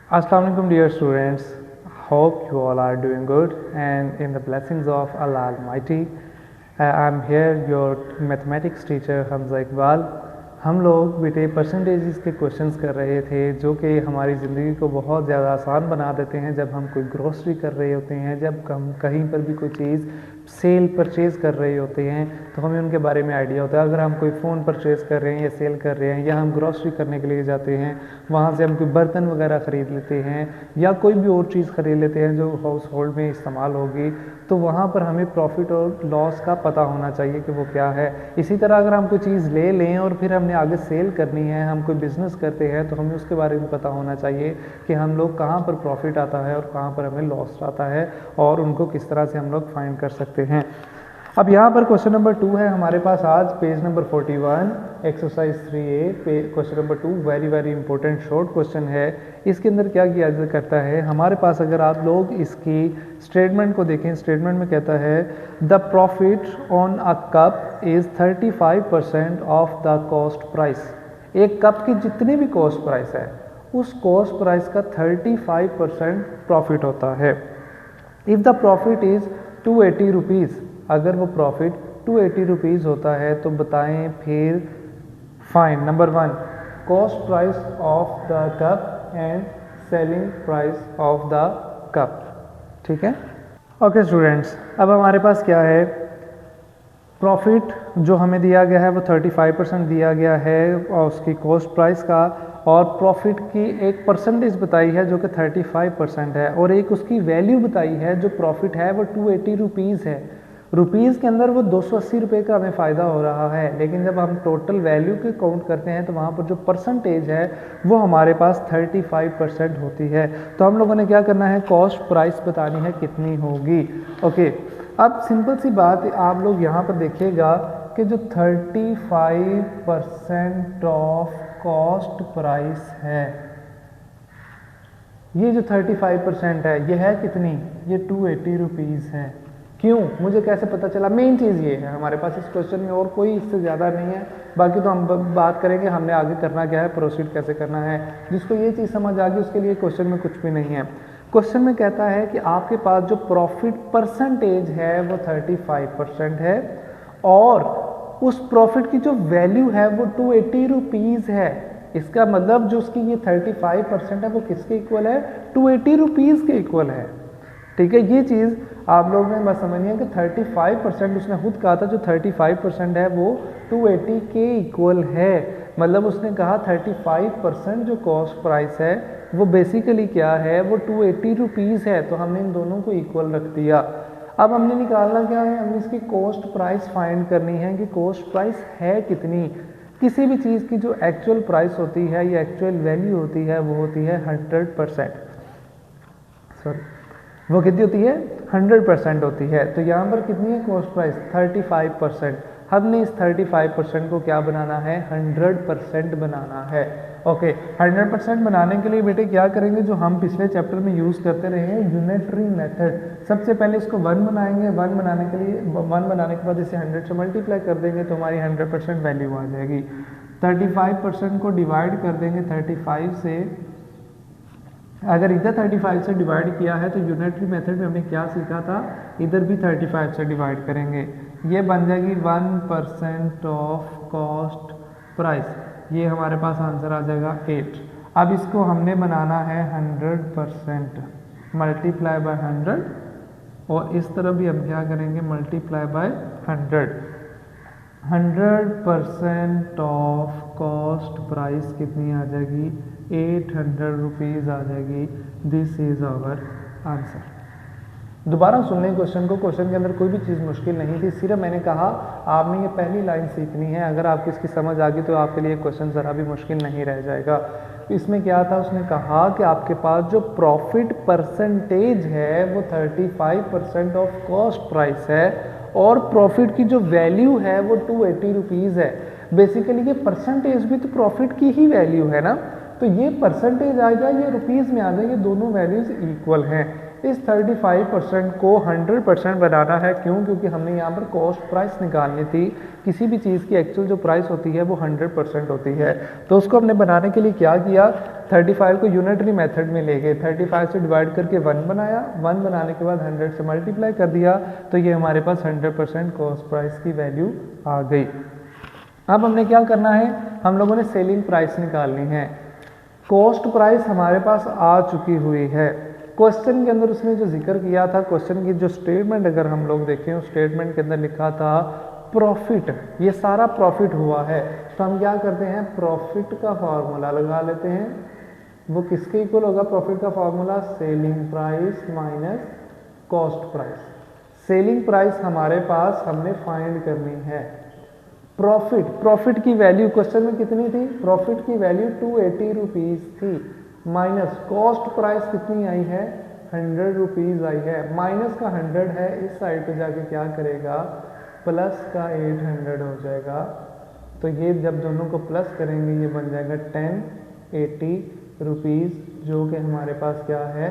Assalamu alaikum dear students. Hope you all are doing good and in the blessings of Allah Almighty. I'm here your mathematics teacher Hamza Iqbal. हम लोग बेटे percentages के questions कर रहे थे जो कि हमारी ज़िंदगी को बहुत ज़्यादा आसान बना देते हैं जब हम कोई ग्रोसरी कर रहे होते हैं, जब हम कहीं पर भी कोई चीज़ सेल परचेज़ कर रहे होते हैं तो हमें उनके बारे में आइडिया होता है। अगर हम कोई फ़ोन परचेज़ कर रहे हैं या सेल कर रहे हैं या हम ग्रोसरी करने के लिए जाते हैं, वहाँ से हम कोई बर्तन वगैरह ख़रीद लेते हैं या कोई भी और चीज़ ख़रीद लेते हैं जो हाउस होल्ड में इस्तेमाल होगी, तो वहाँ पर हमें प्रॉफिट और लॉस का पता होना चाहिए कि वो क्या है। इसी तरह अगर हम कोई चीज़ ले लें और फिर हमने आगे सेल करनी है, हम कोई बिज़नेस करते हैं तो हमें उसके बारे में पता होना चाहिए कि हम लोग कहाँ पर प्रॉफिट आता है और कहाँ पर हमें लॉस आता है और उनको किस तरह से हम लोग फाइंड कर सकते हैं। अब यहाँ पर क्वेश्चन नंबर 2 है हमारे पास आज page number 41 exercise 3A question number 2 very important short question है। इसके अंदर क्या किया करता है हमारे पास, अगर आप लोग इसकी स्टेटमेंट को देखें, स्टेटमेंट में कहता है the profit on a cup is 35% of the cost price. एक कप की जितनी भी कॉस्ट प्राइस है उस कॉस्ट प्राइस का 35% प्रॉफिट होता है। If the profit is 280 rupees, अगर वो प्रॉफिट 280 रुपीज़ होता है तो बताएं फिर fine number 1 cost price of the cup and selling price of the cup. ठीक है, ओके स्टूडेंट्स, अब हमारे पास क्या है, प्रॉफिट जो हमें दिया गया है वो 35% दिया गया है और उसकी कॉस्ट प्राइस का, और प्रॉफिट की एक परसेंटेज बताई है जो कि 35% है, और एक उसकी वैल्यू बताई है जो प्रॉफिट है वो 280 रुपीज़ है। रुपीज़ के अंदर वो 280 रुपये का हमें फ़ायदा हो रहा है, लेकिन जब हम टोटल वैल्यू के काउंट करते हैं तो वहाँ पर जो परसेंटेज है वो हमारे पास 35% होती है। तो हम लोगों ने क्या करना है, कॉस्ट प्राइस बतानी है कितनी होगी। ओके, अब सिंपल सी बात आप लोग यहाँ पर देखिएगा कि जो 35% ऑफ कॉस्ट प्राइस है, ये जो 35% है ये है कितनी, ये 280 रुपीज़ है। क्यों, मुझे कैसे पता चला? मेन चीज़ ये है हमारे पास इस क्वेश्चन में, और कोई इससे ज़्यादा नहीं है। बाकी तो हम बात करेंगे हमने आगे करना क्या है, प्रोसीड कैसे करना है। जिसको ये चीज़ समझ आ गई उसके लिए क्वेश्चन में कुछ भी नहीं है। क्वेश्चन में कहता है कि आपके पास जो प्रॉफिट परसेंटेज है वो 35% है और उस प्रॉफिट की जो वैल्यू है वो 280 रुपीज़ है। इसका मतलब जो उसकी ये 35% है वो किसके इक्वल है, 280 रुपीज़ के इक्वल है। ठीक है, ये चीज़ आप लोगों ने बस समझनी है कि 35% उसने खुद कहा था, जो 35% है वो 280 के इक्वल है। मतलब उसने कहा 35% जो कॉस्ट प्राइस है वो बेसिकली क्या है, वो 280 रुपीज़ है। तो हमने इन दोनों को इक्वल रख दिया। अब हमने निकालना क्या है, हमने इसकी कॉस्ट प्राइस फाइंड करनी है कि कॉस्ट प्राइस है कितनी। किसी भी चीज़ की जो एक्चुअल प्राइस होती है या एक्चुअल वैल्यू होती है वो होती है 100%, सॉरी वो कितनी होती है, 100% होती है। तो यहाँ पर कितनी है कॉस्ट प्राइस, 35%। हमने इस 35% को क्या बनाना है, 100% बनाना है। ओके, 100% बनाने के लिए बेटे क्या करेंगे, जो हम पिछले चैप्टर में यूज़ करते रहे हैं यूनिटरी मेथड। सबसे पहले इसको 1 बनाएंगे, 1 बनाने के लिए 1 बनाने के बाद इसे 100 से मल्टीप्लाई कर देंगे तो हमारी 100% वैल्यू आ जाएगी। 35% को डिवाइड कर देंगे 35 से, अगर इधर 35 से डिवाइड किया है तो यूनिटरी मेथड में हमने क्या सीखा था, इधर भी 35 से डिवाइड करेंगे, ये बन जाएगी 1% ऑफ कॉस्ट प्राइस। ये हमारे पास आंसर आ जाएगा 8। अब इसको हमने बनाना है 100% मल्टीप्लाई बाय 100, और इस तरफ भी हम क्या करेंगे, multiply by 100। 100% of cost price कितनी आ जाएगी, 800 रुपीज़ आ जाएगी। This is our answer. दोबारा सुन लें क्वेश्चन को, क्वेश्चन के अंदर कोई भी चीज़ मुश्किल नहीं थी, सिर्फ मैंने कहा आपने ये पहली लाइन सीखनी है। अगर आपको इसकी समझ आ गई तो आपके लिए क्वेश्चन ज़रा भी मुश्किल नहीं रह जाएगा। इसमें क्या था, उसने कहा कि आपके पास जो प्रॉफिट परसेंटेज है वो 35% ऑफ कॉस्ट प्राइस है और प्रॉफिट की जो वैल्यू है वो 280 रुपीज़ है। बेसिकली ये परसेंटेज भी तो प्रॉफिट की ही वैल्यू है ना, तो ये परसेंटेज आ जाए, ये रुपीज़ में आ जाए, ये दोनों वैल्यूज़ इक्वल हैं। इस 35% को 100% बनाना है। क्यों? क्योंकि हमने यहाँ पर कॉस्ट प्राइस निकालनी थी। किसी भी चीज़ की एक्चुअल जो प्राइस होती है वो 100% होती है। तो उसको हमने बनाने के लिए क्या किया, 35 को यूनिटरी मेथड में ले गए, 35 से डिवाइड करके 1 बनाया, 1 बनाने के बाद 100 से मल्टीप्लाई कर दिया, तो ये हमारे पास 100% कॉस्ट प्राइस की वैल्यू आ गई। अब हमने क्या करना है, हम लोगों ने सेलिंग प्राइस निकालनी है। कॉस्ट प्राइस हमारे पास आ चुकी हुई है। क्वेश्चन के अंदर उसने जो जिक्र किया था, क्वेश्चन की जो स्टेटमेंट अगर हम लोग देखें, उस स्टेटमेंट के अंदर लिखा था प्रॉफिट, ये सारा प्रॉफिट हुआ है। तो हम क्या करते हैं, प्रॉफिट का फॉर्मूला लगा लेते हैं। वो किसके इक्वल होगा प्रॉफिट का formula, selling price minus cost price. Selling price हमारे पास हमने फाइंड करनी है। प्रॉफिट की वैल्यू क्वेश्चन में कितनी थी, प्रॉफिट की वैल्यू 280 रुपीज़ थी, माइनस कॉस्ट प्राइस कितनी आई है, 100 रुपीज़ आई है। माइनस का 100 है, इस साइड पे जाके क्या करेगा, प्लस का 800 हो जाएगा। तो ये जब दोनों को प्लस करेंगे ये बन जाएगा 1080 रुपीज़, जो कि हमारे पास क्या है,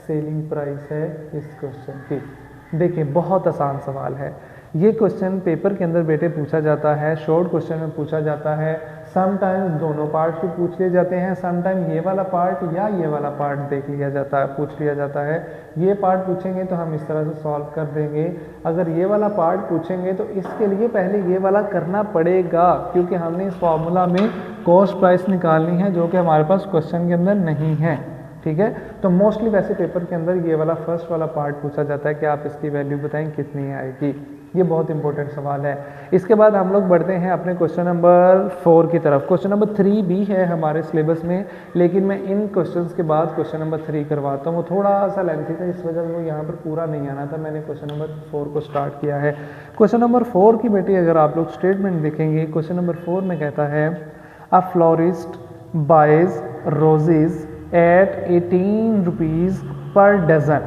सेलिंग प्राइस है इस क्वेश्चन की। देखिए बहुत आसान सवाल है ये। क्वेश्चन पेपर के अंदर बेटे पूछा जाता है, शॉर्ट क्वेश्चन में पूछा जाता है। समटाइम्स दोनों पार्ट भी पूछ लिए जाते हैं, समटाइम ये वाला पार्ट या ये वाला पार्ट देख लिया जाता है, पूछ लिया जाता है। ये पार्ट पूछेंगे तो हम इस तरह से सॉल्व कर देंगे। अगर ये वाला पार्ट पूछेंगे तो इसके लिए पहले ये वाला करना पड़ेगा, क्योंकि हमने इस फॉर्मूला में कॉस्ट प्राइस निकालनी है, जो कि हमारे पास क्वेश्चन के अंदर नहीं है। ठीक है, तो मोस्टली वैसे पेपर के अंदर ये वाला फर्स्ट वाला पार्ट पूछा जाता है कि आप इसकी वैल्यू बताएं कितनी आएगी। ये बहुत इंपॉर्टेंट सवाल है। इसके बाद हम लोग बढ़ते हैं अपने क्वेश्चन नंबर 4 की तरफ। क्वेश्चन नंबर 3 भी है हमारे सिलेबस में, लेकिन मैं इन क्वेश्चंस के बाद क्वेश्चन नंबर 3 करवाता हूँ। वो थोड़ा सा लेंथी था, इस वजह से वो यहाँ पर पूरा नहीं आना था, मैंने क्वेश्चन नंबर 4 को स्टार्ट किया है। क्वेश्चन नंबर 4 की बेटी अगर आप लोग स्टेटमेंट देखेंगे, क्वेश्चन नंबर 4 में कहता है a florist buys roses at 18 rupees per dozen.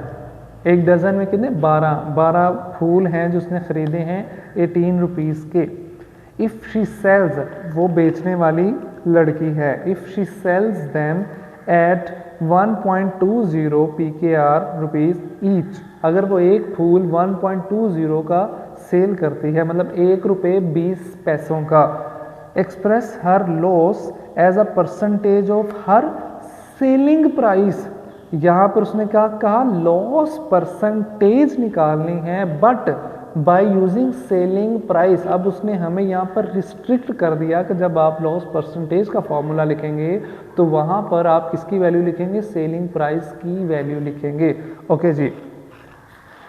एक डज़न में कितने, 12 फूल हैं जो उसने ख़रीदे हैं 18 रुपीज़ के। इफ़ शी सेल्स, वो बेचने वाली लड़की है, if she sells them at 1.20 PKR rupees each, अगर वो एक फूल 1.20 का सेल करती है, मतलब 1 रुपये 20 पैसों का। Express her loss as a percentage of her selling price. यहाँ पर उसने क्या कहा, लॉस परसेंटेज निकालनी है, but by using selling price. अब उसने हमें यहाँ पर रिस्ट्रिक्ट कर दिया कि जब आप लॉस परसेंटेज का फॉर्मूला लिखेंगे तो वहाँ पर आप किसकी वैल्यू लिखेंगे, सेलिंग प्राइस की वैल्यू लिखेंगे। ओके जी,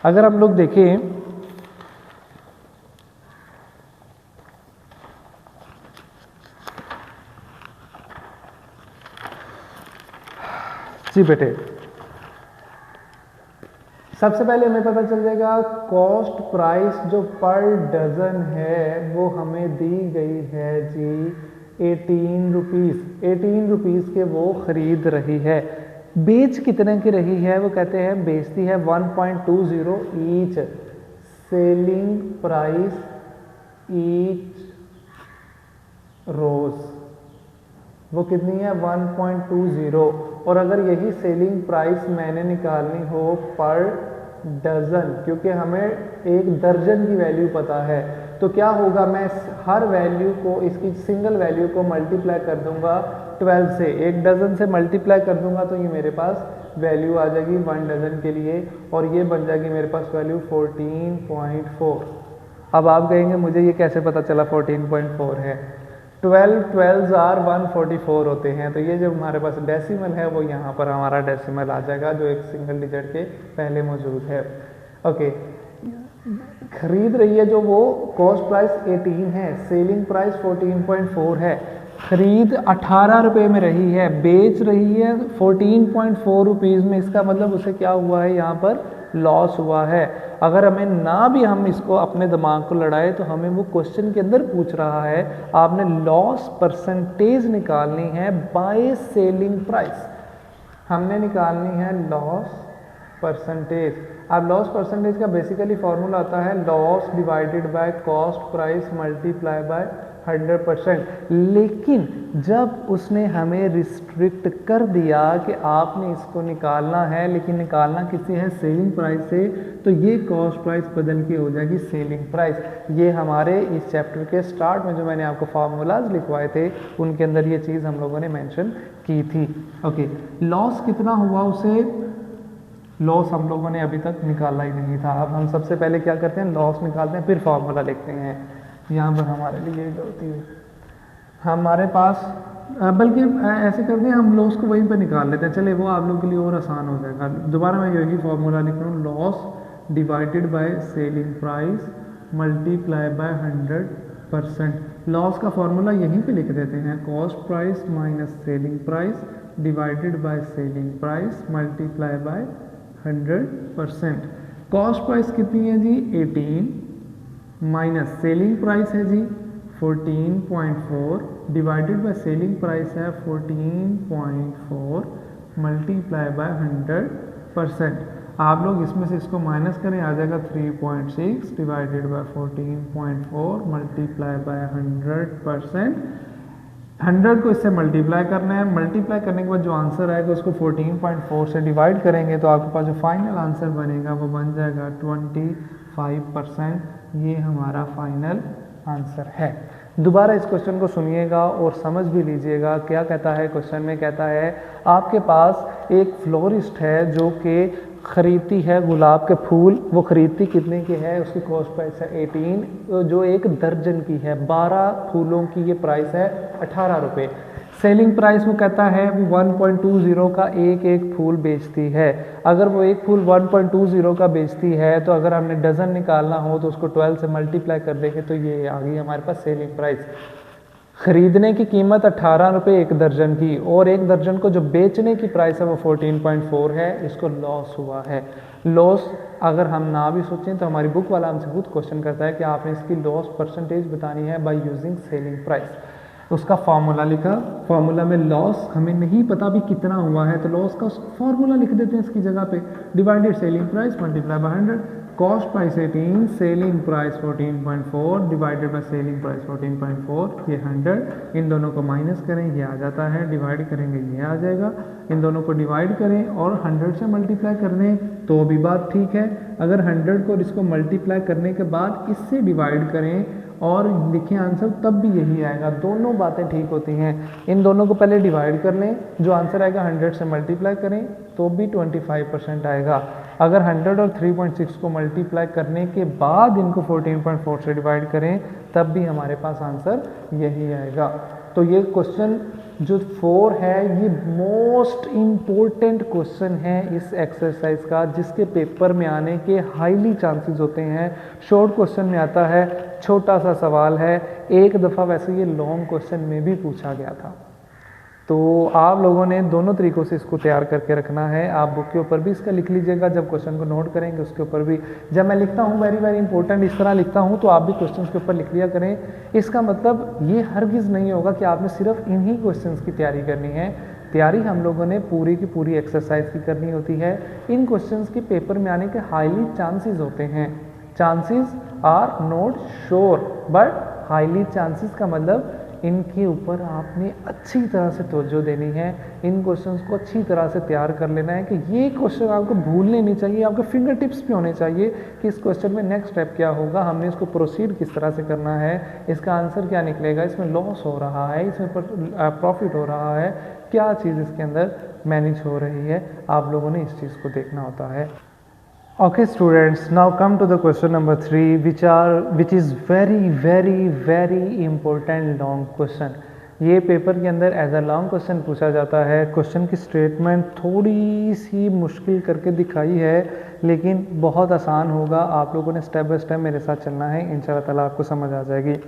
अगर हम लोग देखें जी बेटे, सबसे पहले हमें पता चल जाएगा कॉस्ट प्राइस जो पर डजन है वो हमें दी गई है जी 18 रुपीज़। 18 रुपीज़ के वो खरीद रही है। बेच कितने की रही है, वो कहते हैं बेचती है 1.20 ईच। सेलिंग प्राइस ईच रोज वो कितनी है, 1.20। और अगर यही सेलिंग प्राइस मैंने निकालनी हो पर डजन, क्योंकि हमें एक दर्जन की वैल्यू पता है, तो क्या होगा, मैं हर वैल्यू को, इसकी सिंगल वैल्यू को मल्टीप्लाई कर दूंगा 12 से, एक डजन से मल्टीप्लाई कर दूंगा तो ये मेरे पास वैल्यू आ जाएगी 1 डजन के लिए, और ये बन जाएगी मेरे पास वैल्यू 14.4। अब आप कहेंगे मुझे ये कैसे पता चला 14.4 है। 12 आर 144 होते हैं, तो ये जो हमारे पास डेसिमल है वो यहाँ पर हमारा डेसिमल आ जाएगा, जो एक सिंगल डिजिट के पहले मौजूद है। ओके, खरीद रही है जो वो कॉस्ट प्राइस 18 है, सेलिंग प्राइस 14.4 है। खरीद 18 रुपये में रही है, बेच रही है 14.4 रुपीज़ में, इसका मतलब उसे क्या हुआ है, यहाँ पर लॉस हुआ है। अगर हमें ना भी हम इसको अपने दिमाग को लड़ाए तो हमें वो क्वेश्चन के अंदर पूछ रहा है, आपने लॉस परसेंटेज निकालनी है बाय सेलिंग प्राइस। हमने निकालनी है लॉस परसेंटेज। अब लॉस परसेंटेज का बेसिकली फॉर्मूला आता है loss divided by cost price multiply by 100%। लेकिन जब उसने हमें रिस्ट्रिक्ट कर दिया कि आपने इसको निकालना है, लेकिन निकालना किसी है सेलिंग प्राइस से, तो ये कॉस्ट प्राइस बदल के हो जाएगी सेलिंग प्राइस। ये हमारे इस चैप्टर के स्टार्ट में जो मैंने आपको फार्मूलाज लिखवाए थे उनके अंदर ये चीज़ हम लोगों ने मेंशन की थी। ओके, लॉस कितना हुआ उसे, लॉस हम लोगों ने अभी तक निकाला ही नहीं था। अब हम सबसे पहले क्या करते हैं, लॉस निकालते हैं, फिर फार्मूला लिखते हैं। यहाँ पर हमारे लिए गलती हुई, हमारे पास बल्कि ऐसे करते हैं, हम लॉस को वहीं पर निकाल लेते हैं। चलिए वो आप लोगों के लिए और आसान हो जाएगा। दोबारा मैं यही फार्मूला लिख रहा हूँ, loss divided by selling price multiply by 100%। Loss का फॉर्मूला यहीं पे लिख देते हैं, cost price minus selling price divided by selling price multiply by 100%। Cost price कितनी है जी 18 माइनस सेलिंग प्राइस है जी 14.4 डिवाइडेड बाय सेलिंग प्राइस है 14.4 मल्टीप्लाई बाय 100%। आप लोग इसमें से इसको माइनस करें, आ जाएगा 3.6 डिवाइडेड बाय 14.4 मल्टीप्लाई बाय 100%। 100 को इससे मल्टीप्लाई करना है, मल्टीप्लाई करने के बाद जो आंसर आएगा उसको 14.4 से डिवाइड करेंगे तो आपके पास जो फाइनल आंसर बनेगा वो बन जाएगा 25%। ये हमारा फाइनल आंसर है। दोबारा इस क्वेश्चन को सुनिएगा और समझ भी लीजिएगा। क्या कहता है क्वेश्चन में, कहता है आपके पास एक फ्लोरिस्ट है जो कि खरीदती है गुलाब के फूल। वो खरीदती कितने के है, उसकी कॉस्ट प्राइस है 18, जो एक दर्जन की है। 12 फूलों की ये प्राइस है 18 रुपये। सेलिंग प्राइस वो कहता है वो 1.20 का एक एक फूल बेचती है। अगर वो एक फूल 1.20 का बेचती है तो अगर हमने डज़न निकालना हो तो उसको 12 से मल्टीप्लाई कर देंगे तो ये आ गई हमारे पास सेलिंग प्राइस। खरीदने की कीमत 18 रुपये एक दर्जन की, और एक दर्जन को जो बेचने की प्राइस है वो 14.4 है। इसको लॉस हुआ है। लॉस अगर हम ना भी सोचें तो हमारी बुक वाला हमसे खुद क्वेश्चन करता है कि आपने इसकी लॉस परसेंटेज बतानी है बाय यूजिंग सेलिंग प्राइस। उसका फार्मूला लिखा, फार्मूला में लॉस हमें नहीं पता भी कितना हुआ है तो लॉस का फार्मूला लिख देते हैं इसकी जगह पे, divided selling price multiply by 100। Cost price 18, selling price 14.4 divided by selling price 14.4, ये 100। इन दोनों को माइनस करें, ये आ जाता है, डिवाइड करेंगे ये आ जाएगा। इन दोनों को डिवाइड करें और 100 से मल्टीप्लाई कर दें तो भी बात ठीक है। अगर 100 को इसको मल्टीप्लाई करने के बाद इससे डिवाइड करें और लिखें आंसर तब भी यही आएगा। दोनों बातें ठीक होती हैं। इन दोनों को पहले डिवाइड कर लें, जो आंसर आएगा 100 से मल्टीप्लाई करें तो भी 25% आएगा। अगर 100 और 3.6 को मल्टीप्लाई करने के बाद इनको 14.4 से डिवाइड करें तब भी हमारे पास आंसर यही आएगा। तो ये क्वेश्चन जो 4 है ये मोस्ट इम्पोर्टेंट क्वेश्चन है इस एक्सरसाइज का, जिसके पेपर में आने के हाईली चांसेस होते हैं। शॉर्ट क्वेश्चन में आता है, छोटा सा सवाल है, एक दफ़ा वैसे ये लॉन्ग क्वेश्चन में भी पूछा गया था। तो आप लोगों ने दोनों तरीक़ों से इसको तैयार करके रखना है। आप बुक के ऊपर भी इसका लिख लीजिएगा, जब क्वेश्चन को नोट करेंगे उसके ऊपर भी। जब मैं लिखता हूँ वेरी वेरी इंपॉर्टेंट इस तरह लिखता हूँ तो आप भी क्वेश्चन के ऊपर लिख लिया करें। इसका मतलब ये हरगिज़ नहीं होगा कि आपने सिर्फ इन्हीं क्वेश्चन की तैयारी करनी है। तैयारी हम लोगों ने पूरी की पूरी एक्सरसाइज की करनी होती है। इन क्वेश्चन के पेपर में आने के हाईली चांसेस होते हैं। Chances are not sure but highly chances का मतलब इनके ऊपर आपने अच्छी तरह से तवज्जो देनी है। इन क्वेश्चंस को अच्छी तरह से तैयार कर लेना है कि ये क्वेश्चन आपको भूलने नहीं चाहिए, आपके फिंगर टिप्स पे होने चाहिए कि इस क्वेश्चन में नेक्स्ट स्टेप क्या होगा, हमने इसको प्रोसीड किस तरह से करना है, इसका आंसर क्या निकलेगा, इसमें लॉस हो रहा है, इसमें प्रॉफिट हो रहा है, क्या चीज़ इसके अंदर मैनेज हो रही है। आप लोगों ने इस चीज़ को देखना होता है। Okay students, now come to the question number 3 which is very important long question। ये पेपर के अंदर एज अ लॉन्ग क्वेश्चन पूछा जाता है। क्वेश्चन की स्टेटमेंट थोड़ी सी मुश्किल करके दिखाई है लेकिन बहुत आसान होगा। आप लोगों ने स्टेप बाय स्टेप मेरे साथ चलना है, इंशाल्लाह ताला आपको समझ आ जाएगी।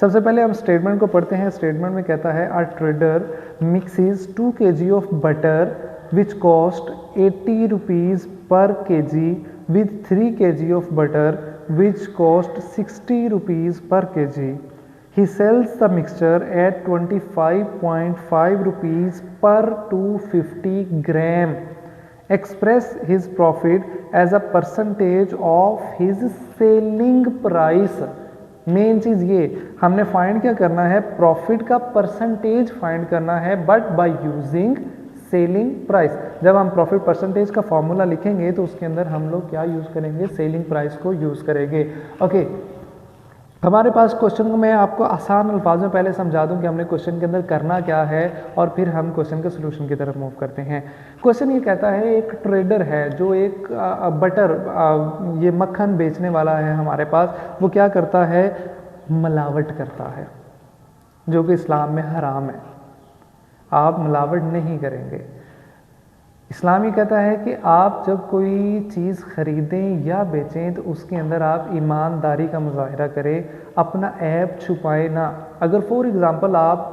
सबसे पहले हम स्टेटमेंट को पढ़ते हैं। स्टेटमेंट में कहता है a trader mixes 2 kg of butter which cost 80 rupees per kg with 3 kg of butter which cost 60 rupees per kg. He sells the mixture at 25.5 rupees per 250 gram. Express his profit as a percentage of his selling price. Main चीज़ ये, हमने find क्या करना है, profit का percentage find करना है, but by using selling price. जब हम प्रॉफिट परसेंटेज का फॉर्मूला लिखेंगे तो उसके अंदर हम लोग क्या यूज़ करेंगे, सेलिंग प्राइस को यूज़ करेंगे। ओके, हमारे पास क्वेश्चन को मैं आपको आसान अल्फाज में पहले समझा दूं कि हमने क्वेश्चन के अंदर करना क्या है, और फिर हम क्वेश्चन के सोल्यूशन की तरफ मूव करते हैं। क्वेश्चन ये कहता है, एक ट्रेडर है जो एक बटर ये मक्खन बेचने वाला है हमारे पास, वो क्या करता है, मिलावट करता है, जो कि इस्लाम में हराम है। आप मिलावट नहीं करेंगे। इस्लाम ये कहता है कि आप जब कोई चीज़ ख़रीदें या बेचें तो उसके अंदर आप ईमानदारी का मुजाहिरा करें, अपना ऐब छुपाएं ना। अगर फॉर एग्ज़ाम्पल आप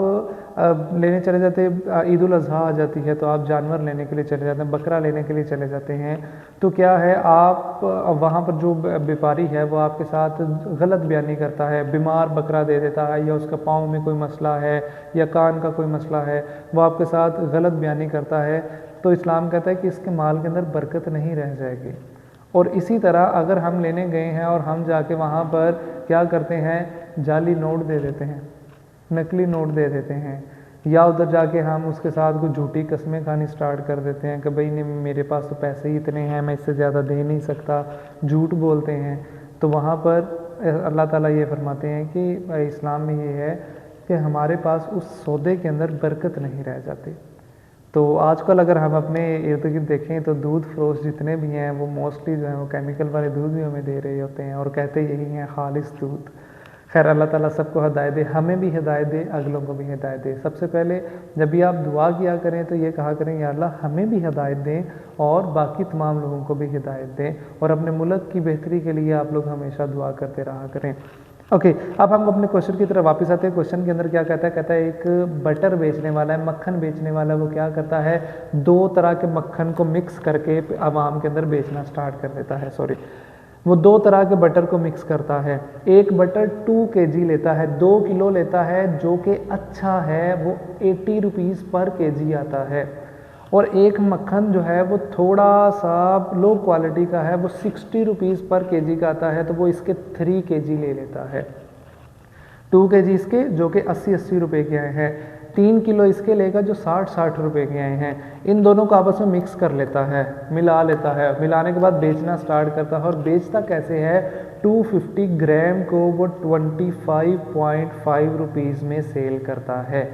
लेने चले जाते, ईद उल अज़हा आ जाती है तो आप जानवर लेने के लिए चले जाते हैं, बकरा लेने के लिए चले जाते हैं, तो क्या है, आप वहाँ पर जो व्यापारी है वो आपके साथ गलत बयानी करता है, बीमार बकरा दे देता है, या उसका पाँव में कोई मसला है या कान का कोई मसला है, वो आपके साथ गलत बयानी करता है, तो इस्लाम कहता है कि इसके माल के अंदर बरकत नहीं रह जाएगी। और इसी तरह अगर हम लेने गए हैं और हम जाके वहाँ पर क्या करते हैं, जाली नोट दे देते हैं, नकली नोट दे देते हैं, या उधर जाके हम उसके साथ कुछ झूठी कस्में खानी स्टार्ट कर देते हैं कि भाई नहीं, मेरे पास तो पैसे ही इतने हैं, मैं इससे ज़्यादा दे नहीं सकता, झूठ बोलते हैं, तो वहाँ पर अल्लाह ताला ये फरमाते हैं कि इस्लाम में ये है कि हमारे पास उस सौदे के अंदर बरकत नहीं रह जाती। तो आजकल अगर हम अपने इर्द गिर्द देखें तो दूध फरोश जितने भी हैं वो मोस्टली जो है वो केमिकल वाले दूध भी हमें दे रहे होते हैं, और कहते यही हैं खालिस दूध। खैर अल्लाह ताला सबको हिदायत दे, हमें भी हिदायत दे, अगलों को भी हिदायत दे। सबसे पहले जब भी आप दुआ किया करें तो ये कहा करें, या अल्लाह हमें भी हिदायत दें और बाकी तमाम लोगों को भी हिदायत दें, और अपने मुल्क की बेहतरी के लिए आप लोग हमेशा दुआ करते रहा करें। ओके, अब हम अपने क्वेश्चन की तरफ वापस आते हैं। क्वेश्चन के अंदर क्या कहता है, कहता है एक बटर बेचने वाला है, मक्खन बेचने वाला है, वो क्या करता है, दो तरह के मक्खन को मिक्स करके आवाम के अंदर बेचना स्टार्ट कर देता है। सॉरी, वो दो तरह के बटर को मिक्स करता है। एक बटर 2 kg लेता है, 2 किलो लेता है, जो कि अच्छा है, वो 80 रुपीज़ पर kg आता है। और एक मक्खन जो है वो थोड़ा सा लो क्वालिटी का है, वो 60 रुपीज़ पर kg का आता है, तो वो इसके 3 kg ले लेता है। 2 kg इसके जो कि 80-80 रुपये के आए हैं, 3 किलो इसके लेगा जो 60-60 रुपये के आए हैं। इन दोनों को आपस में मिक्स कर लेता है, मिला लेता है, मिलाने के बाद बेचना स्टार्ट करता है। और बेचता कैसे है, 250 ग्राम को वो 25.5 रुपीज़ में सेल करता है।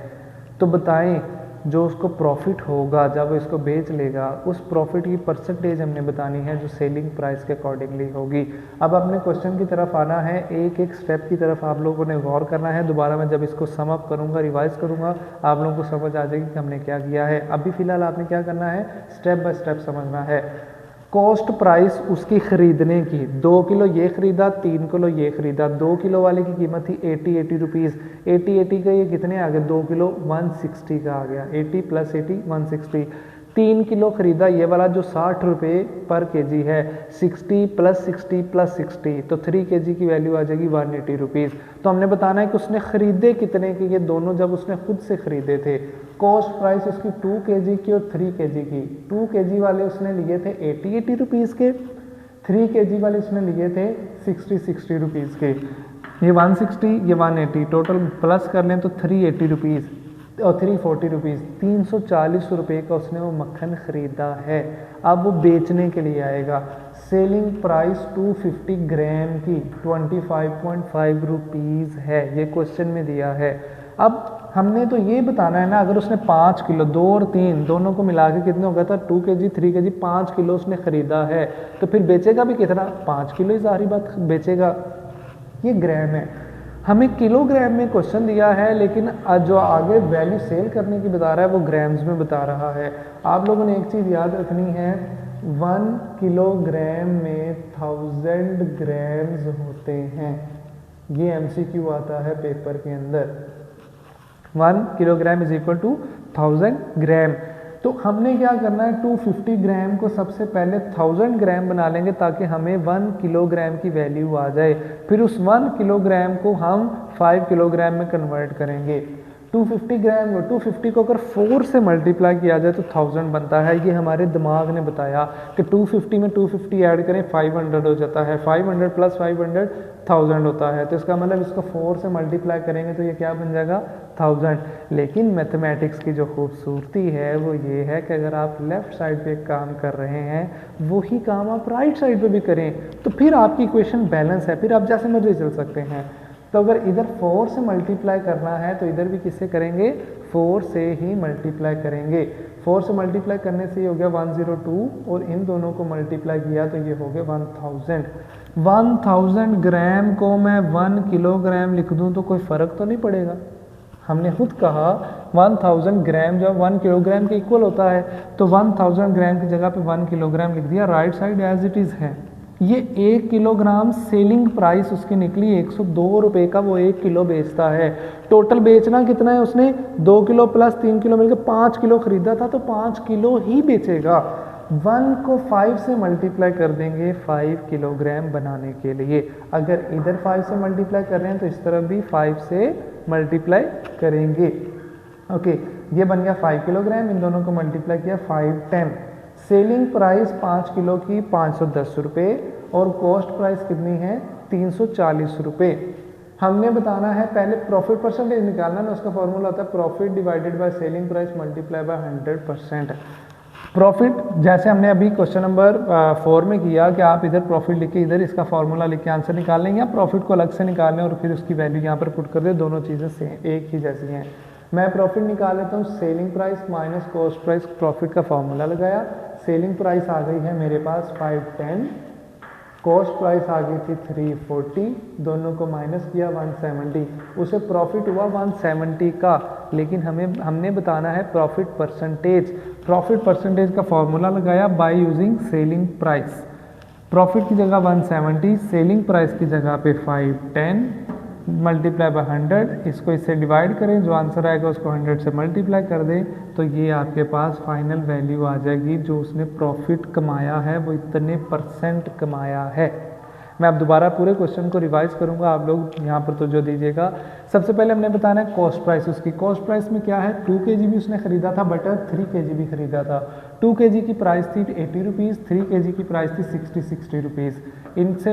तो बताएं, जो उसको प्रॉफिट होगा जब वो इसको बेच लेगा, उस प्रॉफिट की परसेंटेज हमने बतानी है जो सेलिंग प्राइस के अकॉर्डिंगली होगी। अब अपने क्वेश्चन की तरफ आना है, एक एक स्टेप की तरफ आप लोगों ने गौर करना है। दोबारा मैं जब इसको सम अप करूँगा, रिवाइज करूँगा, आप लोगों को समझ आ जाएगी कि हमने क्या किया है। अभी फ़िलहाल आपने क्या करना है, स्टेप बाय स्टेप समझना है। कॉस्ट प्राइस उसकी ख़रीदने की, 2 किलो ये ख़रीदा, 3 किलो ये ख़रीदा। 2 किलो वाले की कीमत थी 80 रुपीज़, 80 का ये कितने आ गए, 2 किलो 160 का आ गया, 80 + 80 160। 3 किलो ख़रीदा ये वाला जो 60 रुपये पर kg है, 60 + 60 + 60, तो 3 kg की वैल्यू आ जाएगी 180 रुपीज़। तो हमने बताना है कि उसने ख़रीदे कितने के, ये दोनों जब उसने खुद से ख़रीदे थे। कॉस्ट प्राइस उसकी 2 kg की और 3 kg की। 2 kg वाले उसने लिए थे 80 रुपीज़ के, 3 kg वाले उसने लिए थे 60 रुपीज़ के। ये 160, ये 180, टोटल प्लस कर लें तो 380 रुपीज़ और 340 रुपीज़, 340 रुपये का उसने वो मक्खन ख़रीदा है। अब वो बेचने के लिए आएगा। सेलिंग प्राइस 250 ग्राम की 25.5 रुपीज़ है, ये क्वेश्चन में दिया है। अब हमने तो ये बताना है ना, अगर उसने 5 किलो, 2 और 3 दोनों को मिला के कितने हो गया था, 2 kg 3 kg, 5 किलो उसने ख़रीदा है, तो फिर बेचेगा भी कितना, 5 किलो ही ज़ाहिर बात बेचेगा। ये ग्राम है, हमें किलोग्राम में क्वेश्चन दिया है, लेकिन जो आगे वैल्यू सेल करने की बता रहा है वो ग्राम्स में बता रहा है। आप लोगों ने एक चीज़ याद रखनी है, 1 किलोग्राम में 1000 ग्राम्स होते हैं। ये MCQ आता है पेपर के अंदर, 1 किलोग्राम इज इक्वल टू 1000 ग्राम। तो हमने क्या करना है, 250 ग्राम को सबसे पहले 1000 ग्राम बना लेंगे ताकि हमें 1 किलोग्राम की वैल्यू आ जाए। फिर उस 1 किलोग्राम को हम 5 किलोग्राम में कन्वर्ट करेंगे। 250 ग्राम, 250 को अगर 4 से मल्टीप्लाई किया जाए तो 1000 बनता है। ये हमारे दिमाग ने बताया कि 250 में 250 ऐड करें 500 हो जाता है, 500 प्लस 500 1000 होता है। तो इसका मतलब इसको 4 से मल्टीप्लाई करेंगे तो ये क्या बन जाएगा 1000। लेकिन मैथमेटिक्स की जो खूबसूरती है वो ये है कि अगर आप लेफ़्ट साइड पे काम कर रहे हैं वही काम आप राइट साइड पे भी करें तो फिर आपकी इक्वेशन बैलेंस है, फिर आप जैसे मर्जी चल सकते हैं। तो अगर इधर 4 से मल्टीप्लाई करना है तो इधर भी किससे करेंगे 4 से ही मल्टीप्लाई करेंगे। 4 से मल्टीप्लाई करने से ये हो गया 102 और इन दोनों को मल्टीप्लाई किया तो ये हो गया 1000। 1000 ग्राम को मैं 1 किलोग्राम लिख दूं तो कोई फ़र्क तो नहीं पड़ेगा। हमने खुद कहा 1000 ग्राम जो 1 किलोग्राम के इक्वल होता है, तो 1000 ग्राम की जगह पे 1 किलोग्राम लिख दिया, right side as it is है। ये 1 किलोग्राम सेलिंग प्राइस उसकी निकली 102 रुपये का, वो 1 किलो बेचता है। टोटल बेचना कितना है उसने 2 किलो प्लस 3 किलो मिलकर 5 किलो खरीदा था, तो 5 किलो ही बेचेगा। 1 को 5 से मल्टीप्लाई कर देंगे 5 किलोग्राम बनाने के लिए। अगर इधर 5 से मल्टीप्लाई कर रहे हैं तो इस तरफ भी 5 से मल्टीप्लाई करेंगे। ओके, ये बन गया 5 किलोग्राम, इन दोनों को मल्टीप्लाई किया 5 10। सेलिंग प्राइस 5 किलो की 510 रुपये और कॉस्ट प्राइस कितनी है 340 रुपये। हमने बताना है पहले प्रॉफिट परसेंटेज निकालना ना, उसका फॉर्मूला होता है profit divided by selling price multiply by 100%। Profit जैसे हमने अभी क्वेश्चन नंबर 4 में किया कि आप इधर प्रॉफिट लिख के इधर इसका फॉर्मूला लिख के आंसर निकाल लें, या प्रॉफिट को अलग से निकाल लें और फिर उसकी वैल्यू यहाँ पर पुट कर दें, दोनों चीज़ें सेम एक ही जैसी हैं। मैं प्रॉफिट निकाल लेता हूँ, selling price minus cost price, profit का फॉर्मूला लगाया। सेलिंग प्राइस आ गई है मेरे पास 510, कॉस्ट प्राइस आ गई थी 340, दोनों को माइनस किया 170, उसे प्रॉफिट हुआ 170 का। लेकिन हमने बताना है प्रॉफिट परसेंटेज। प्रॉफिट परसेंटेज का फॉर्मूला लगाया bye using selling price. Profit की जगह 170, सेलिंग प्राइस की जगह पे 510 मल्टीप्लाई बाय 100, इसको इससे डिवाइड करें, जो आंसर आएगा उसको 100 से मल्टीप्लाई कर दें तो ये आपके पास फाइनल वैल्यू आ जाएगी। जो उसने प्रॉफिट कमाया है वो इतने % कमाया है। मैं अब दोबारा पूरे क्वेश्चन को रिवाइज करूंगा, आप लोग यहाँ पर तो जो दीजिएगा। सबसे पहले हमने बताना है कॉस्ट प्राइस। उसकी कॉस्ट प्राइस में क्या है 2 kg भी उसने खरीदा था, बटर 3 kg भी खरीदा था। 2 kg की प्राइस थी 80 रुपीज़, 3 kg की प्राइस थी 60 रुपीज़। इनसे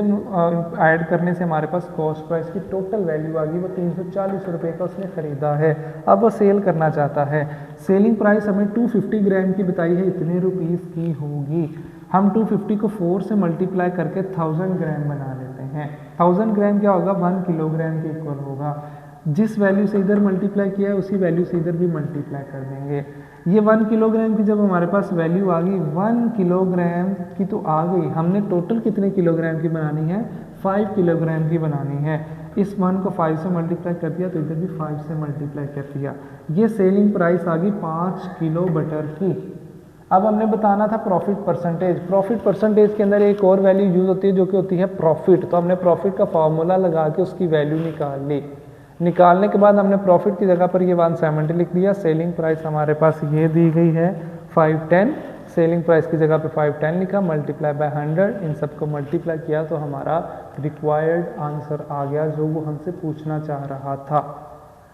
ऐड करने से हमारे पास कॉस्ट प्राइस की टोटल वैल्यू आ गई, वो 340 रुपये का उसने ख़रीदा है। अब वो सेल करना चाहता है। सेलिंग प्राइस हमें 250 ग्राम की बताई है, इतने रुपीज़ की होगी। हम 250 को 4 से मल्टीप्लाई करके 1000 ग्राम बना लेते हैं। 1000 ग्राम क्या होगा 1 किलोग्राम के इक्वल होगा। जिस वैल्यू से इधर मल्टीप्लाई किया है उसी वैल्यू से इधर भी मल्टीप्लाई कर देंगे। ये 1 किलोग्राम की जब हमारे पास वैल्यू आ गई 1 किलोग्राम की तो आ गई, हमने टोटल कितने किलोग्राम की बनानी है 5 किलोग्राम की बनानी है। इस 1 को 5 से मल्टीप्लाई कर दिया तो इधर भी 5 से मल्टीप्लाई कर दिया। ये सेलिंग प्राइस आ गई 5 किलो बटर की। अब हमने बताना था प्रॉफिट परसेंटेज। प्रॉफिट परसेंटेज के अंदर एक और वैल्यू यूज होती है जो कि होती है प्रॉफिट। तो हमने प्रॉफिट का फॉर्मूला लगा के उसकी वैल्यू निकाल ली। निकालने के बाद हमने प्रॉफिट की जगह पर ये 170 लिख दिया। सेलिंग प्राइस हमारे पास ये दी गई है 510, सेलिंग प्राइस की जगह पे 510 लिखा, मल्टीप्लाई बाय 100, इन सबको मल्टीप्लाई किया तो हमारा रिक्वायर्ड आंसर आ गया जो वो हमसे पूछना चाह रहा था।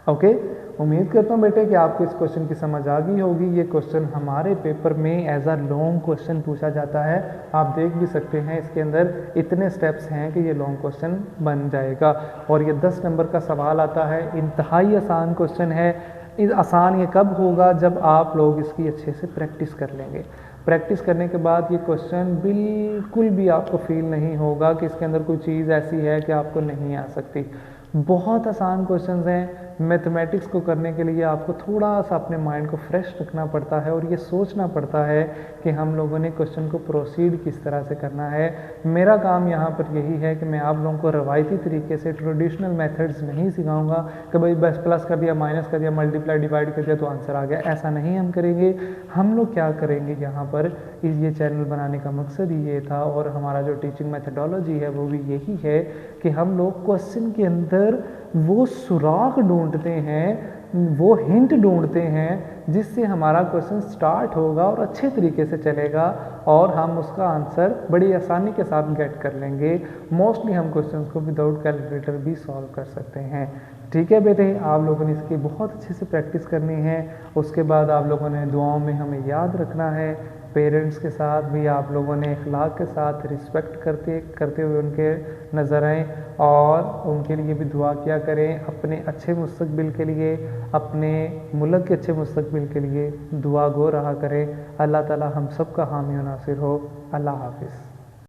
ओके, उम्मीद करता हूँ बेटे कि आपको इस क्वेश्चन की समझ आ गई होगी। ये क्वेश्चन हमारे पेपर में एज अ लॉन्ग क्वेश्चन पूछा जाता है। आप देख भी सकते हैं इसके अंदर इतने स्टेप्स हैं कि ये लॉन्ग क्वेश्चन बन जाएगा। और ये 10 नंबर का सवाल आता है, इंतहाई आसान क्वेश्चन है। आसान ये कब होगा जब आप लोग इसकी अच्छे से प्रैक्टिस कर लेंगे। प्रैक्टिस करने के बाद ये क्वेश्चन बिल्कुल भी आपको फील नहीं होगा कि इसके अंदर कोई चीज़ ऐसी है कि आपको नहीं आ सकती। बहुत आसान क्वेश्चंस हैं। मैथमेटिक्स को करने के लिए आपको थोड़ा सा अपने माइंड को फ्रेश रखना पड़ता है और ये सोचना पड़ता है कि हम लोगों ने क्वेश्चन को प्रोसीड किस तरह से करना है। मेरा काम यहाँ पर यही है कि मैं आप लोगों को रवायती तरीके से ट्रेडिशनल मेथड्स नहीं सिखाऊंगा कि भाई बस प्लस कर दिया, माइनस कर दिया, मल्टीप्लाई डिवाइड कर दिया तो आंसर आ गया। ऐसा नहीं हम करेंगे। हम लोग क्या करेंगे यहाँ पर, ये चैनल बनाने का मकसद ही ये था और हमारा जो टीचिंग मैथडोलॉजी है वो भी यही है कि हम लोग क्वेश्चन के अंदर वो सुराग ढूंढते हैं, वो हिंट ढूंढते हैं जिससे हमारा क्वेश्चन स्टार्ट होगा और अच्छे तरीके से चलेगा और हम उसका आंसर बड़ी आसानी के साथ गेट कर लेंगे। मोस्टली हम क्वेश्चंस को विदाउट कैलकुलेटर भी सॉल्व कर सकते हैं। ठीक है बेटे, आप लोगों ने इसकी बहुत अच्छे से प्रैक्टिस करनी है। उसके बाद आप लोगों ने दुआओं में हमें याद रखना है। पेरेंट्स के साथ भी आप लोगों ने इखलाक के साथ रिस्पेक्ट करते करते हुए उनके नज़र आएँ और उनके लिए भी दुआ किया करें। अपने अच्छे मुस्तकबिल के लिए, अपने मुल्क के अच्छे मुस्तकबिल के लिए दुआ गो रहा करें। अल्लाह ताला हम सब का हामी और नासिर हो। अल्लाह हाफिज़।